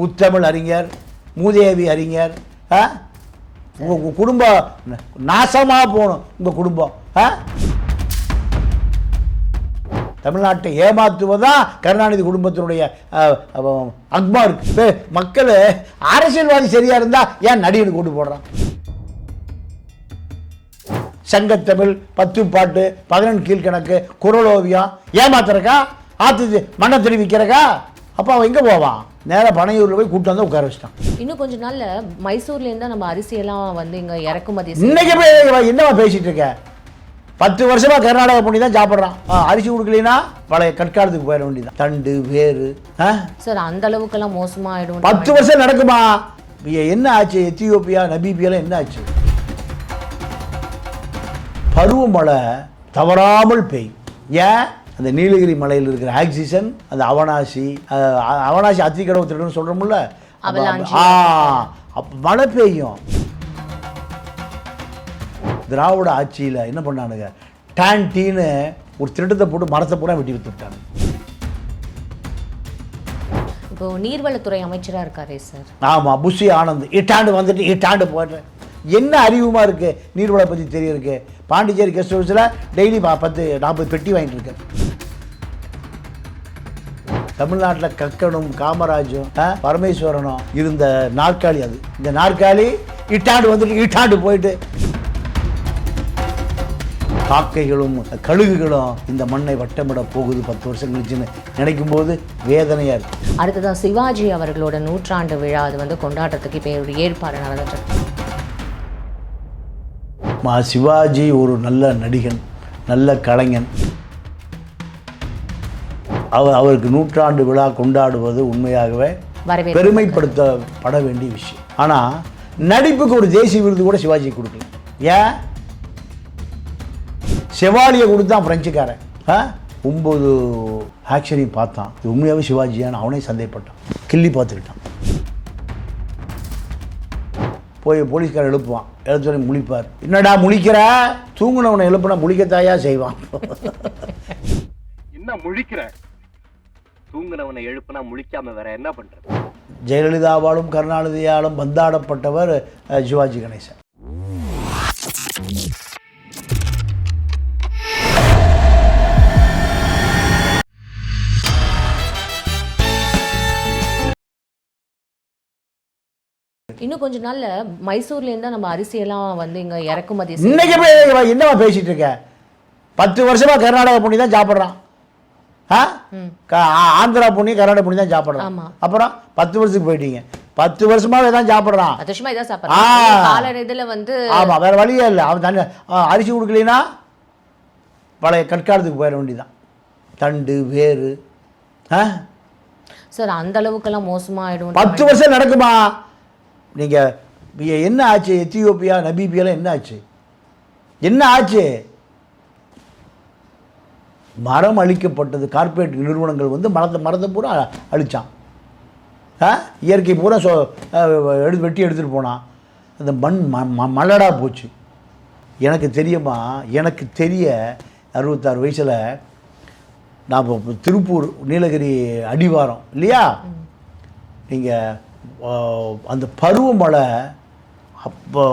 முத்தமிழ் அறிஞர், மூதேவி அறிஞர். உங்கள் குடும்பம் நாசமாக போகணும். உங்கள் குடும்பம் தமிழ்நாட்டை ஏமாற்றுவதான் கருணாநிதி குடும்பத்தினுடைய அக்மா இருக்கு. மக்கள் அரசியல்வாதி சரியா இருந்தா ஏன் நடிகனை கொண்டு போடுறான்? சங்கத்தமிழ், 10 பாட்டு, 11 கீழ்கணக்கு, குரலோவியம் ஏமாத்துறக்கா? ஆத்து மண்ணை தெரிவிக்கிறக்கா? அப்போ அவன் எங்கே போவான்? நேராக பனையூரில் போய் கூட்டு வந்து உட்கார வச்சிட்டான். இன்னும் கொஞ்ச நாள்ல மைசூர்லேருந்து நம்ம அரிசியெல்லாம் வந்து இங்கே இறக்குமதி. இன்னைக்கு போய் என்னவா பேசிட்டு இருக்க? 10 வருஷமா கர்நாடகா பண்ணி தான் சாப்பிட்றான். அரிசி கொடுக்கலனா பழைய கற்காலத்துக்கு போயிட வேண்டியதான். தண்டு வேறு சார் அந்த அளவுக்கெல்லாம் மோசமாயிடும். 10 வருஷம் நடக்குமா? என்ன ஆச்சு? எத்தியோப்பியா, நமீபியாலாம் என்ன ஆச்சு? பருவமழை தவறாமல் பெய்யும். ஏன்? அந்த நீலகிரி மலையில் இருக்கிற ஆக்சிஜன், அந்த அவனாசி அத்திக்கடவு திருடுன்னு சொல்கிறோம்ல, மழை பெய்யும். திராவிட ஆட்சியில் என்ன பண்ணானுங்க? டேன்டீன்னு ஒரு திருட்டத்தை போட்டு மரத்தை பூரா வெட்டி விட்டுட்டாங்க. இப்போ நீர்வளத்துறை அமைச்சராக இருக்காரே சார். ஆமாம், புஷி ஆனந்த் இட்டாண்டு வந்துட்டு இட்டாண்டு போய்ட்றேன். என்ன அறிவுமா இருக்கு நீர்வளை பற்றி தெரிய இருக்கு? பாண்டிச்சேரி கெஸ்ட் ஹவுஸில் டெய்லி 10-40 பெட்டி வாங்கிட்டு இருக்கேன். தமிழ்நாட்டில் கக்கனும் காமராஜும் பரமேஸ்வரனும் இருந்த நாற்காலி அது. இந்த நாற்காலி இட்டாண்டு வந்துட்டு இட்டாண்டு போயிட்டு காக்கைகளும் கழுகுகளும் இந்த மண்ணை வட்டமிட போகுது 10 வருஷம் கழிச்சுன்னு நினைக்கும் போது வேதனையா இருக்கு. அடுத்ததான் சிவாஜி அவர்களோட 100ஆண்டு விழா அது வந்து கொண்டாடுறதுக்கு இப்போ ஒரு ஏற்பாடு நடந்துட்டு. சிவாஜி ஒரு நல்ல நடிகன், நல்ல கலைஞன். அவருக்கு 100ஆண்டு விழா கொண்டாடுவது உண்மையாகவே பெருமைப்படுத்தப்பட வேண்டிய விஷயம். ஆனால் நடிப்புக்கு ஒரு தேசிய விருது கூட சிவாஜி கொடுக்கல. ஏன்? செவாலியை கொடுத்தான் பிரெஞ்சுக்காரன். 9 ஆக்ஷனையும் பார்த்தான். உண்மையாகவே சிவாஜியான்னு அவனே சந்தேகப்பட்டான். கிள்ளி பார்த்துக்கிட்டான். போய் போலீஸ்காரன் எழுப்புவான். எழுத்தோடனே முழிப்பார். என்னடா முழிக்கிற? தூங்குனவனை எழுப்புனா முழிக்கத்தாயா செய்வான். என்ன முழிக்கிற? தூங்குனவனை எழுப்புனா முழிக்காம வேற என்ன பண்றது? ஜெயலலிதாவாலும் கருணாநிதியாலும் பந்தாடப்பட்டவர் சிவாஜி கணேசன். இன்னும் கொஞ்ச நாள்ல மைசூர்லேருந்து நம்ம அரிசியெல்லாம் வந்து இங்கே இறக்குமதி. இன்னைக்கு போய் என்னவா பேசிட்டு இருக்க? 10 வருஷமா கர்நாடகா பண்ணி தான் சாப்பிட்றான். ஆந்திரா பண்ணி கர்நாடகா பண்ணி தான் சாப்பிட்றான். அப்புறம் 10 வருஷத்துக்கு போயிட்டீங்க. 10 வருஷமாவே தான் சாப்பிட்றான். 10 வருஷமா இதான் சாப்பிட்றான். கால இதில் வந்து ஆமாம், வேற வழியே இல்லை. அவன் தண்ணி அரிசி கொடுக்கலனா பழைய கற்காலத்துக்கு போயிட வேண்டியதான். தண்டு வேறு சார் அந்த அளவுக்கெல்லாம் மோசமாயிடும். 10 வருஷம் நடக்குமா? நீங்கள் என்ன ஆச்சு? எத்தியோப்பியா, நமீபியாலாம் என்ன ஆச்சு? என்ன ஆச்சு? மரம் அழிக்கப்பட்டது. கார்பரேட் நிறுவனங்கள் வந்து மரத்தை பூரா அழித்தான். இயற்கை பூரா வெட்டி எடுத்துகிட்டு போனான். அந்த மண் மலடாக போச்சு. எனக்கு தெரியுமா? எனக்கு தெரிய 66 வயசில் நான் திருப்பூர் நீலகிரி அடிவாரம் இல்லையா? நீங்கள் அந்த பருவமழை அப்போ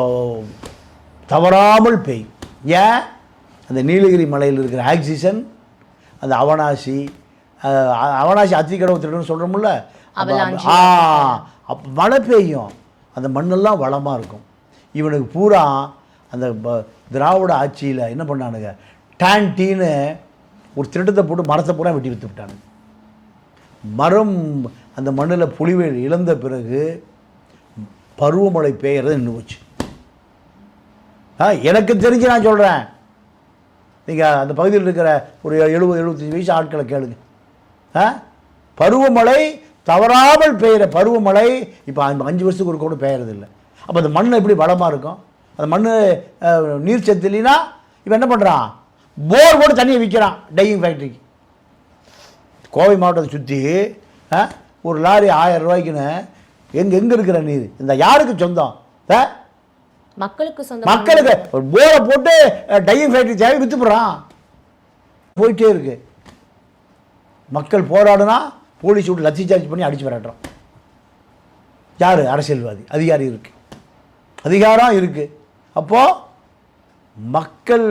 தவறாமல் பெய்யும். ஏன்? அந்த நீலகிரி மலையில் இருக்கிற ஆக்சிஜன், அந்த அவனாசி அத்திக்கடவு திருடுன்னு சொல்கிறோம்ல, அப்போ மழை பெய்யும். அந்த மண்ணெல்லாம் வளமாக இருக்கும். இவனுக்கு பூரா அந்த திராவிட ஆட்சியில் என்ன பண்ணானுங்க? டேன்டீன்னு ஒரு திருட்டத்தை போட்டு மரத்தை பூரா வெட்டி விட்டு விட்டானுங்க. மரம் அந்த மண்ணில் பொலிவை இழந்த பிறகு பருவமழை பெய்யறது நின்று போச்சு. எனக்கு தெரிஞ்சு நான் சொல்கிறேன். நீங்கள் அந்த பகுதியில் இருக்கிற ஒரு 70-75 வயசு ஆட்களை கேளுங்க. பருவமழை தவறாமல் பெய்கிற பருவமழை இப்போ 5 வருஷத்துக்கு ஒரு கூட பெய்யறதில்லை. அப்போ அந்த மண் எப்படி வளமாக இருக்கும்? அந்த மண் நீர் சத்து இல்லைன்னா இப்போ என்ன பண்ணுறான்? போர் போட்டு தண்ணியை விற்கிறான் டையிங் ஃபேக்ட்ரிக்கு. கோவை மாவட்டத்தை சுற்றி ஒரு லாரி 1000 ரூபாய்க்குன்னு எங்கே இருக்கிற நீர் இந்த யாருக்கு சொந்தம்? மக்களுக்கு சொந்தம். மக்களுக்கு ஒரு போரை போட்டு டையிங் ஃபேக்ட்ரி தேவை விற்று போடுறான். போயிட்டே இருக்கு. மக்கள் போராடுனா போலீஸ் விட்டு லத்தி சார்ஜ் பண்ணி அடித்து விரட்டுறோம். யார்? அரசியல்வாதி, அதிகாரி இருக்குது, அதிகாரம் இருக்குது. அப்போது மக்கள்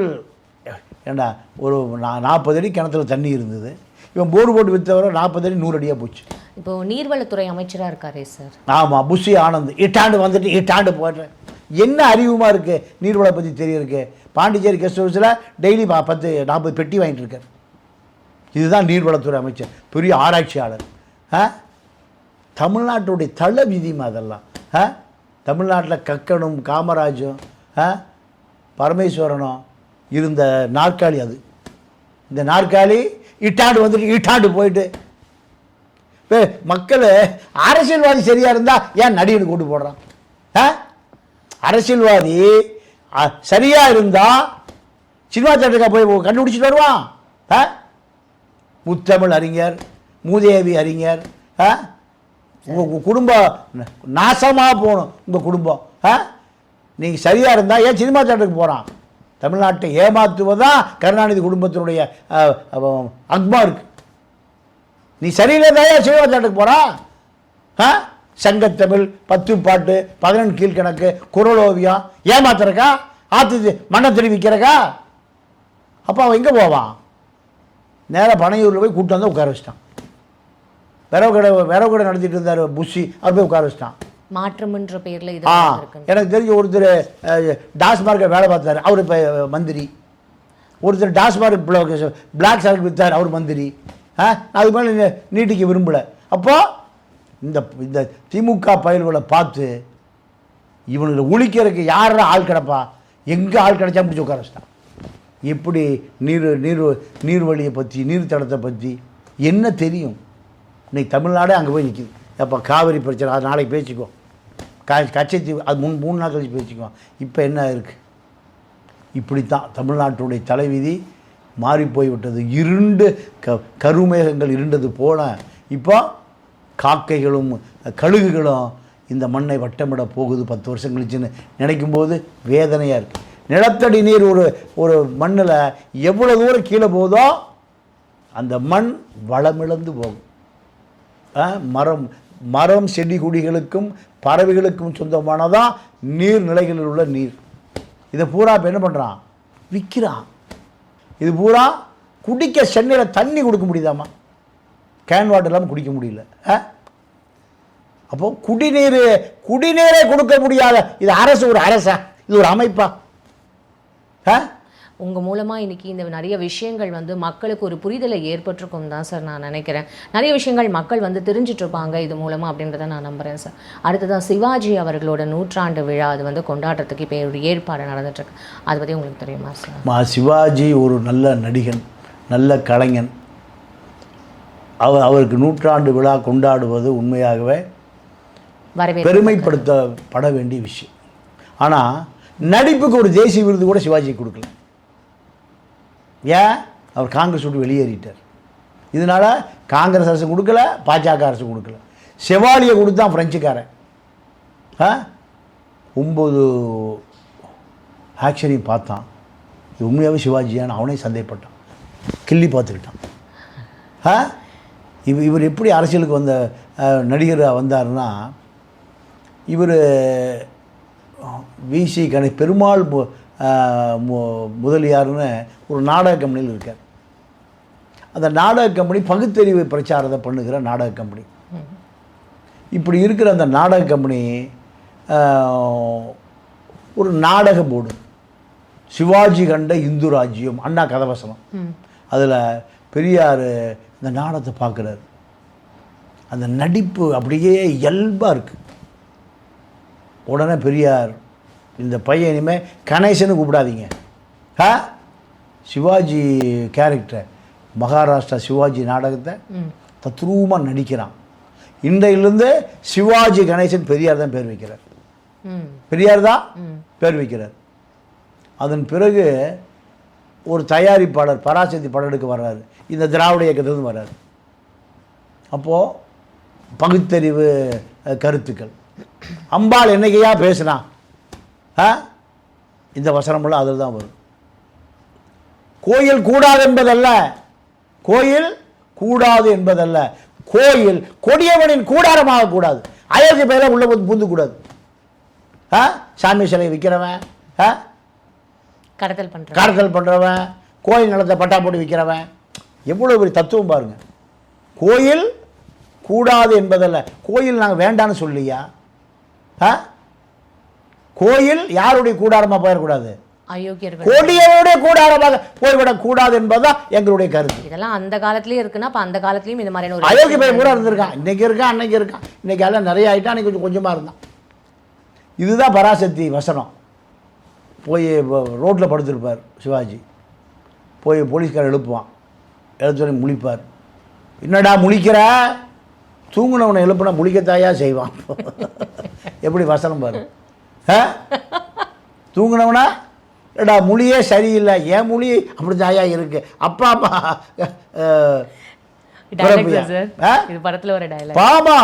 ஏண்டா ஒரு 40 அடி கிணத்துல தண்ணி இருந்தது, இவன் போர்டு போட்டு விற்றவரை 40 அடி 100 அடியாக போச்சு. இப்போது நீர்வளத்துறை அமைச்சராக இருக்காரே சார். ஆமாம், புஷி ஆனந்த் இட்டாண்டு வந்துட்டு இட்டாண்டு போய்ட்டு என்ன அறிவுமா இருக்குது, நீர்வளை பற்றி தெரியருக்கு. பாண்டிச்சேரி கெஸ்ட் ஹவுஸில் டெய்லி 10-40 பெட்டி வாங்கிட்டு இருக்கார். இதுதான் நீர்வளத்துறை அமைச்சர், பெரிய ஆராய்ச்சியாளர். தமிழ்நாட்டுடைய தள விதிமா அதெல்லாம். தமிழ்நாட்டில் கக்கனும் காமராஜும் பரமேஸ்வரனும் இருந்த நாற்காலி அது. இந்த நாற்காலி இட்டாண்டு வந்துட்டு இட்டாண்டு போயிட்டு மக்கள் அரசியல்வாதி சரியாக இருந்தால் ஏன் நடிகனை கொண்டு போடுறான்? அரசியல்வாதி சரியாக இருந்தால் சினிமா தேட்டருக்கா போய் கண்டுபிடிச்சிட்டு வருவான்? முத்தமிழ் அறிஞர், மூதேவி அறிஞர், உங்கள் குடும்பம் நாசமாக போகணும். உங்கள் குடும்பம் நீங்கள் சரியாக இருந்தால் ஏன் சினிமா தேட்டருக்கு போகிறான்? தமிழ்நாட்டை ஏமாற்றுவதான் கருணாநிதி குடும்பத்தினுடைய அக்மா இருக்குது. நீ சரியில்லைதான் சினிமா தேட்டருக்கு போகிறான். சங்கத்தமிழ், 10 பாட்டு, 11 கீழ்கணக்கு, குரலோவியம் ஏமாத்துறக்கா? ஆற்று மண்ணை தெரிவிக்கிறக்கா? அப்போ அவன் எங்கே போவான்? நேராக பனையூரில் போய் கூட்டம் வந்து உட்கார வச்சிட்டான். விரவு கடை நடத்திட்டு இருந்தார் புஷி, அவர் போய் உட்கார வச்சிட்டான். மாற்றம்ன்ற பேரில் இது எனக்கு தெரிஞ்ச ஒருத்தர் டாஸ்மார்க்கை வேலை பார்த்தார், அவர் இப்போ மந்திரி. ஒருத்தர் டாஸ்மார்க் பிளாக் சால்ட் விற்றார், அவர் மந்திரி. அதுக்கு மேலே நீட்டிக்க விரும்பலை. அப்போது இந்த திமுக பயல்களை பார்த்து இவனுங்களை ஒழிக்கிறதுக்கு யாரும் ஆள் கிடப்பா, எங்கே ஆள் கிடச்சா முடிச்சு உட்கார வச்சிட்டான். எப்படி நீர்வழியை பற்றி, நீர்த்தடத்தை பற்றி என்ன தெரியும்? இன்னைக்கு தமிழ்நாடே அங்கே போய் நிற்கிது. அப்போ காவிரி பிரச்சனை, அது நாளைக்கு பேசிக்கோ, கச்சத்தீவு அது 3 நாள் கழிச்சு பேசிக்கோ. இப்போ என்ன இருக்குது? இப்படித்தான் தமிழ்நாட்டுடைய தலைவிதி மாறி போய்விட்டது. இருண்டு கருமேகங்கள் இருண்டது போல இப்போ காக்கைகளும் கழுகுகளும் இந்த மண்ணை வட்டமிட போகுது 10 வருஷம் கழிச்சுன்னு நினைக்கும்போது வேதனையாக இருக்குது. நிலத்தடி நீர் ஒரு மண்ணில் எவ்வளோ தூரம் கீழே போதோ அந்த மண் வளமிழந்து போகும். மரம் செடி கொடிகளுக்கும் பறவைகளுக்கும் சொந்தமானதான் நீர்நிலைகளில் உள்ள நீர். இதை பூரா இப்போ என்ன பண்ணுறான்? விற்கிறான். இது பூரா குடிக்க சென்னையில் தண்ணி கொடுக்க முடியுதாம்மா? கேன் வாட்டர் இல்லாமல் குடிக்க முடியல. அப்போது குடிநீரே கொடுக்க முடியாத இது அரசு, ஒரு அரசா? இது ஒரு அமைப்பா? உங்கள் மூலமாக இன்றைக்கி இந்த நிறைய விஷயங்கள் வந்து மக்களுக்கு ஒரு புரிதலை ஏற்பட்டிருக்கும் தான் சார் நான் நினைக்கிறேன். நிறைய விஷயங்கள் மக்கள் வந்து தெரிஞ்சிட்ருப்பாங்க இது மூலமாக அப்படின்றத நான் நம்புகிறேன் சார். அடுத்ததான் சிவாஜி அவர்களோட 100ஆண்டு விழா அது வந்து கொண்டாடுறதுக்கு இப்போ ஒரு ஏற்பாடு நடந்துட்டுருக்கு. அதை பற்றி உங்களுக்கு தெரியுமா சார்? சிவாஜி ஒரு நல்ல நடிகன், நல்ல கலைஞன். அவருக்கு 100ஆண்டு விழா கொண்டாடுவது உண்மையாகவே பெருமைப்படுத்தப்பட வேண்டிய விஷயம். ஆனால் நடிப்புக்கு ஒரு தேசிய விருது கூட சிவாஜி கொடுக்கல. ஏன்? அவர் காங்கிரஸ் விட்டு வெளியேறிட்டார். இதனால் காங்கிரஸ் அரசு கொடுக்கல, பாஜக அரசு கொடுக்கல. செவாலியை கொடுத்தான் ஃப்ரெஞ்சுக்காரன். 9 ஆக்ஷனையும் பார்த்தான். இது உண்மையாகவே சிவாஜியான்னு அவனே சந்தேகப்பட்டான், கிள்ளி பார்த்துக்கிட்டான். இவர் எப்படி அரசியலுக்கு வந்த நடிகராக வந்தார்னா, இவர் விசி பெருமாள் முதலியார்னு ஒரு நாடக கம்பெனியில் இருக்கார். அந்த நாடக கம்பெனி பகுத்தறிவு பிரச்சாரத்தை பண்ணுகிற நாடக கம்பெனி. இப்படி இருக்கிற அந்த நாடக கம்பெனி ஒரு நாடக போர்டு, சிவாஜி கண்ட இந்து ராஜ்யம், அண்ணா கதவசனம். அதில் பெரியார் இந்த நாடகத்தை பார்க்குறாரு. அந்த நடிப்பு அப்படியே இயல்பாக இருக்குது. உடனே பெரியார், இந்த பையன் இனிமேல் கணேசன்னு கூப்பிடாதீங்க, சிவாஜி கேரக்டர், மகாராஷ்டிரா சிவாஜி நாடகத்தை தத்ரூபமாக நடிக்கிறான். இன்றையிலிருந்து சிவாஜி கணேசன் பெரியார் தான் பேர் வைக்கிறார். பெரியார் தான் பேர் வைக்கிறார். அதன் பிறகு ஒரு தயாரிப்பாளர் பராசக்தி படம் எடுக்க வர்றாரு, இந்த திராவிட இயக்கத்திலிருந்து வர்றாரு. அப்போது பகுத்தறிவு கருத்துக்கள், அம்பாள் என்னைக்கையா பேசுனா இந்த வசனமெல்லாம் அதில் தான் வரும். கோயில் கூடாது என்பதல்ல, கோயில் கூடாது என்பதல்ல, கோயில் கொடியவனின் கூடாரமாக கூடாது. அயோக்கிய பையெல்லாம் உள்ளே வந்து பூந்துக்கூடாது. சாமி சிலையை விற்கிறவன், கடத்தல் பண்ணுறவன், கோயில் நிலத்தை பட்டா போட்டு விற்கிறவன், எவ்வளோ பெரிய தத்துவம் பாருங்க. கோயில் கூடாது என்பதல்ல, கோயில் நாங்கள் வேண்டான்னு சொல்லியா? கோயில் யாருடைய கூடாரமாக போயிடக்கூடாது, கொடியவருடைய கூடாரமாக போய்விடக்கூடாது என்பதுதான் எங்களுடைய கருத்து. இதெல்லாம் அந்த காலத்திலேயே இருக்குன்னா அப்ப அந்த காலத்திலயும் இந்த மாதிரியான ஒரு அயோக்கிய பையன் கூட இருந்திருக்கான். இன்னைக்கு இருக்கான், அன்னைக்கு இருக்கான். இன்னைக்கு எல்லாம் நிறைய ஆகிட்டான், அன்னைக்கு கொஞ்சம் கொஞ்சமாக இருந்தான். இதுதான் பராசக்தி வசனம். போய் ரோட்டில் படுத்திருப்பார் சிவாஜி. போய் போலீஸ்காரர் எழுப்புவான். எழுத்தோடனே முழிப்பார். என்னடா முழிக்கிற? தூங்குனவனை எழுப்புனா முழிக்கத்தாயா செய்வான். எப்படி வசனம் பாரு. தூங்குனவனா ஏடா மொழியே சரியில்லை, ஏன் மொழி அப்படி தாயா இருக்கு. அப்பா அம்மா பாமா.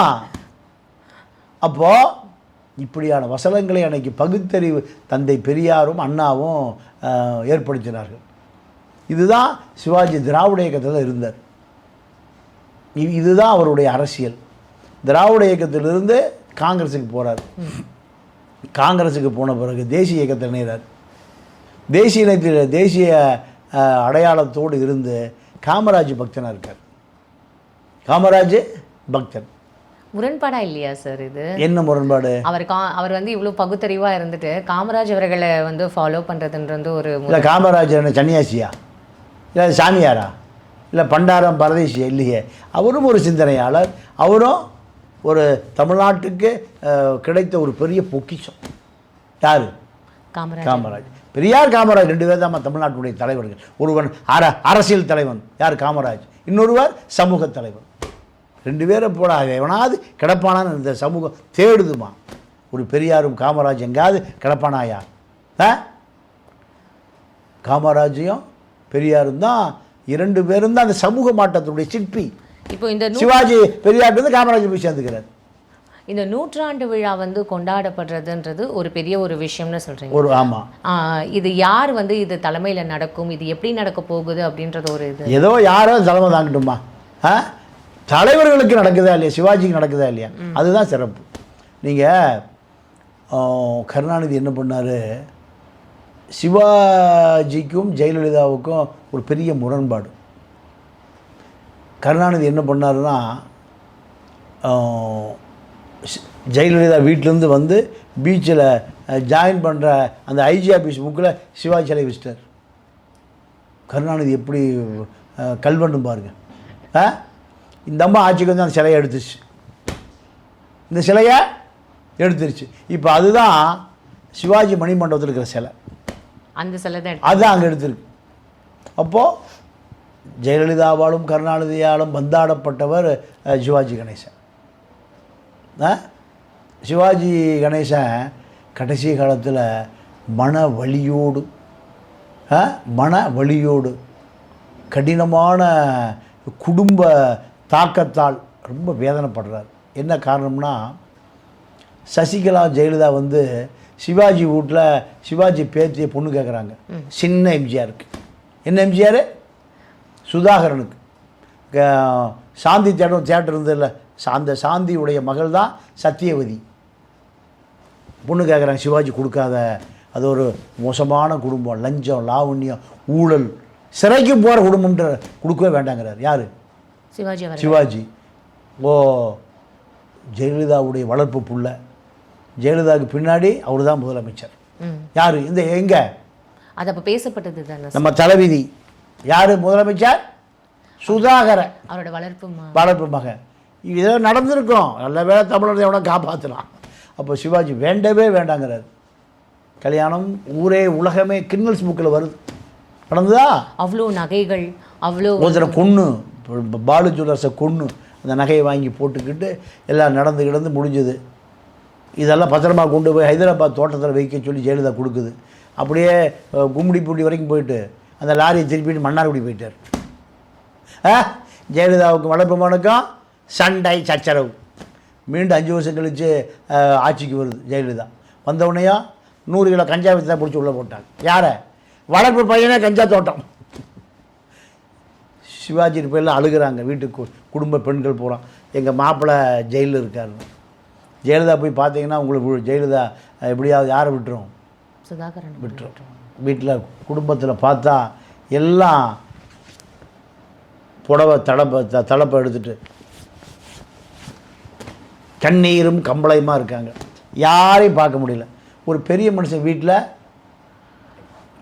அப்போ இப்படியான வசனங்களை அன்னைக்கு பகுத்தறிவு தந்தை பெரியாரும் அண்ணாவும் ஏற்படுத்தினார்கள். இதுதான் சிவாஜி திராவிட இயக்கத்தில் இருந்தார். இதுதான் அவருடைய அரசியல். திராவிட இயக்கத்திலிருந்து காங்கிரஸுக்கு போகிறார். காங்கிரஸுக்கு போன பிறகு தேசிய இயக்கத்தில் இணைகிறார். தேசிய அடையாளத்தோடு இருந்து காமராஜ் பக்தனாக இருக்கார். காமராஜ் பக்தன். முரண்பாடா இல்லையா சார் இது? என்ன முரண்பாடு? அவர் வந்து இவ்வளோ பகுத்தறிவாக இருந்துட்டு காமராஜ் அவர்களை வந்து ஃபாலோ பண்ணுறதுன்றது ஒரு இல்லை. காமராஜ் என்ன சன்னியாசியா, இல்லை சாமியாரா, இல்லை பண்டாரம் பரதேசியா? இல்லையே. அவரும் ஒரு சிந்தனையாளர். அவரும் ஒரு தமிழ்நாட்டுக்கு கிடைத்த ஒரு பெரிய பொக்கிஷம். யார்? காமராஜ். பெரியார் காமராஜ் ரெண்டு பேர் தான் தமிழ்நாட்டுடைய தலைவர்கள். ஒருவன் அரசியல் தலைவன் யார்? காமராஜ். இன்னொருவர் சமூக தலைவன். ரெண்டு பேரை போடாத எவனாவது கிடப்பானான்னு இந்த சமூகம் தேடுதுமா. ஒரு பெரியாரும் காமராஜ் எங்காவது கிடப்பானாயா? காமராஜையும் பெரியாரும் தான், இரண்டு பேரும் தான் அந்த சமூக மாற்றத்தினுடைய சிற்பி. இப்போ இந்த சிவாஜி பெரியார் காமராஜ் போய் சேர்ந்துக்கிறார். இந்த நூற்றாண்டு விழா வந்து கொண்டாடப்படுறதுன்றது ஒரு பெரிய ஒரு விஷயம்னு சொல்றீங்க. ஒரு ஆமாம். இது யார் வந்து இது தலைமையில் நடக்கும், இது எப்படி நடக்க போகுது அப்படின்றது ஒரு இது ஏதோ யாரோ தலைமை தாங்கட்டுமா. தலைவர்களுக்கு நடக்குதா இல்லையா, சிவாஜிக்கு நடக்குதா இல்லையா, அதுதான் சிறப்பு. நீங்கள் கருணாநிதி என்ன பண்ணார், சிவாஜிக்கும் ஜெயலலிதாவுக்கும் ஒரு பெரிய முரண்பாடு. கருணாநிதி என்ன பண்ணாருன்னா, ஜெயலலிதா வீட்டிலேருந்து வந்து பீச்சில் ஜாயின் பண்ணுற அந்த ஐஜி ஆஃபீஸ் புக்கில் சிவாஜி சிலை வச்சிட்டார். கருணாநிதி எப்படி கல்வெண்டு பாருங்க. இந்த அம்மா ஆட்சிக்கு வந்து அந்த சிலையை எடுத்துருச்சு, இந்த சிலையை எடுத்துருச்சு. இப்போ அதுதான் சிவாஜி மணிமண்டபத்தில் இருக்கிற சிலை. அந்த சிலை தான் அதுதான் அங்கே எடுத்துருக்கு. அப்போது ஜெயலலிதாவாலும் கருணாநிதியாலும் பந்தாடப்பட்டவர் சிவாஜி கணேசன். சிவாஜி கணேசன் கடைசி காலத்தில் மன வலியோடு கடினமான குடும்ப தாக்கத்தால் ரொம்ப வேதனைப்படுறார். என்ன காரணம்னா, சசிகலா ஜெயலலிதா வந்து சிவாஜி வீட்டில் சிவாஜி பேத்திய பொண்ணு கேட்குறாங்க. சின்ன எம்ஜிஆருக்கு. என்ன எம்ஜிஆர்? சுதாகரனுக்கு. சாந்தி தேட்டர் இருந்ததில்ல, அந்த சாந்தியுடைய மகள் தான் சத்தியவதி. பொண்ணு கேட்குறாங்க. சிவாஜி கொடுக்காத, அது ஒரு மோசமான குடும்பம், லஞ்சம், லாவண்யம், ஊழல், சிறைக்கு போகிற குடும்பம்ன்ற கொடுக்கவே வேண்டாங்கிறார். யார்? சிவாஜி. ஓ, ஜெயலலிதாவுடைய வளர்ப்பு புள்ள. ஜெயலலிதாவுக்கு பின்னாடி அவர் தான் முதலமைச்சர். யார்? இந்த எங்கே அது அப்போ பேசப்பட்டது தானே நம்ம தலைவிதி. யார் முதலமைச்சர்? சுதாகர, அவரோட வளர்ப்பு மகன். இதோ நடந்திருக்கும். நல்ல வேலை தமிழர் எவனை காப்பாற்றலாம். அப்போ சிவாஜி வேண்டவே வேண்டாங்கிறார். கல்யாணம் ஊரே உலகமே கின்னல்ஸ் புக்கில் வருது. நடந்ததா? அவ்வளோ நகைகள், அவ்வளோ ஒருத்தரை கொன்று, பாலு ஜுவல்லர்ஸை கொன்று அந்த நகையை வாங்கி போட்டுக்கிட்டு எல்லாம் நடந்து முடிஞ்சது. இதெல்லாம் பத்திரமா கொண்டு போய் ஹைதராபாத் தோட்டத்தில் வைக்க சொல்லி ஜெயலலிதா கொடுக்குது. அப்படியே கும்மிடிப்பூண்டி வரைக்கும் போயிட்டு அந்த லாரியை திருப்பிட்டு மன்னார்குடி போயிட்டார். ஜெயலலிதாவுக்கு வளர்ப்பு மகனுக்கும் சண்டை சச்சரவு. மீண்டும் 5 வருஷம் கழித்து ஆட்சிக்கு வருது ஜெயலலிதா. வந்தவுடனேயும் 100 கிலோ கஞ்சா வச்சு தான் பிடிச்சி உள்ளே போட்டாங்க. யாரை? வளர்ப்பு பையனே கஞ்சா தோட்டம். சிவாஜி பேரில் அழுகிறாங்க. வீட்டுக்கு குடும்ப பெண்கள் போகிறான், எங்கள் மாப்பிள்ளை ஜெயிலில் இருக்காரு. ஜெயலலிதா போய் பார்த்தீங்கன்னா உங்களுக்கு ஜெயலலிதா எப்படியாவது யாரை விட்டுரும்? சுதாகரன் விட்டுரும். வீட்டில் குடும்பத்தில் பார்த்தா எல்லாம் புடவை தலப்பை எடுத்துட்டு கண்ணீரும் கம்பளையுமா இருக்காங்க. யாரையும் பார்க்க முடியல. ஒரு பெரிய மனுஷன் வீட்டில்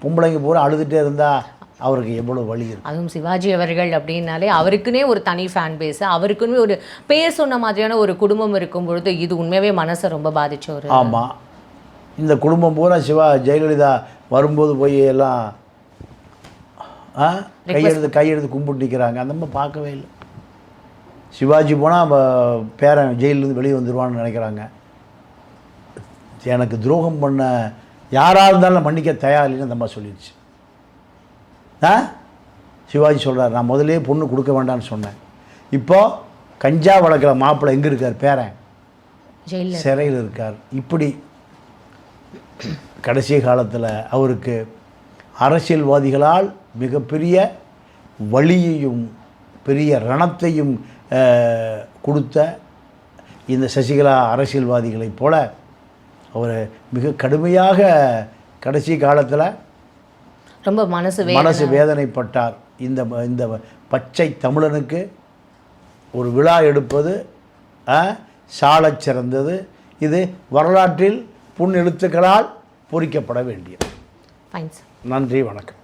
பொம்பளைங்க பூரா அழுதுகிட்டே இருந்தால் அவருக்கு எவ்வளோ வலி இருக்கும். அதுவும் சிவாஜி அவர்கள் அப்படின்னாலே அவருக்குன்னே ஒரு தனி ஃபேன் பேஸ், அவருக்குன்னு ஒரு பேர் சொன்ன மாதிரியான ஒரு குடும்பம் இருக்கும் பொழுது இது உண்மையாகவே மனசை ரொம்ப பாதிச்ச ஒரு. ஆமாம், இந்த குடும்பம் பூரா ஜெயலலிதா வரும்போது போய் எல்லாம் கையெடுத்து கும்பிட்டு நிற்கிறாங்க. அந்த மாதிரி பார்க்கவே இல்லை. சிவாஜி போனால் பேரன் ஜெயிலேருந்து வெளியே வந்துடுவான்னு நினைக்கிறாங்க. எனக்கு துரோகம் பண்ண யாராக இருந்தாலும் மன்னிக்க தயாரில்லைன்னு அந்த அம்மா சொல்லிடுச்சு. சிவாஜி சொல்கிறார், நான் முதலே பொண்ணு கொடுக்க வேண்டாம்னு சொன்னேன். இப்போது கஞ்சா வளர்க்குற மாப்பிள்ளை எங்கே இருக்கார்? பேரன் சிறையில் இருக்கார். இப்படி கடைசி காலத்தில் அவருக்கு அரசியல்வாதிகளால் மிகப்பெரிய வலியையும் பெரிய ரணத்தையும் கொடுத்த இந்த சசிகலா அரசியல்வாதிகளைப் போல அவர் மிக கடுமையாக கடைசி காலத்தில் ரொம்ப மனசு வேதனைப்பட்டார். இந்த பச்சை தமிழனுக்கு ஒரு விழா எடுப்பது சாலச் சிறந்தது. இது வரலாற்றில் புன் எழுத்துக்களால் பொறிக்கப்பட வேண்டியது. Fine sir. நன்றி, வணக்கம்.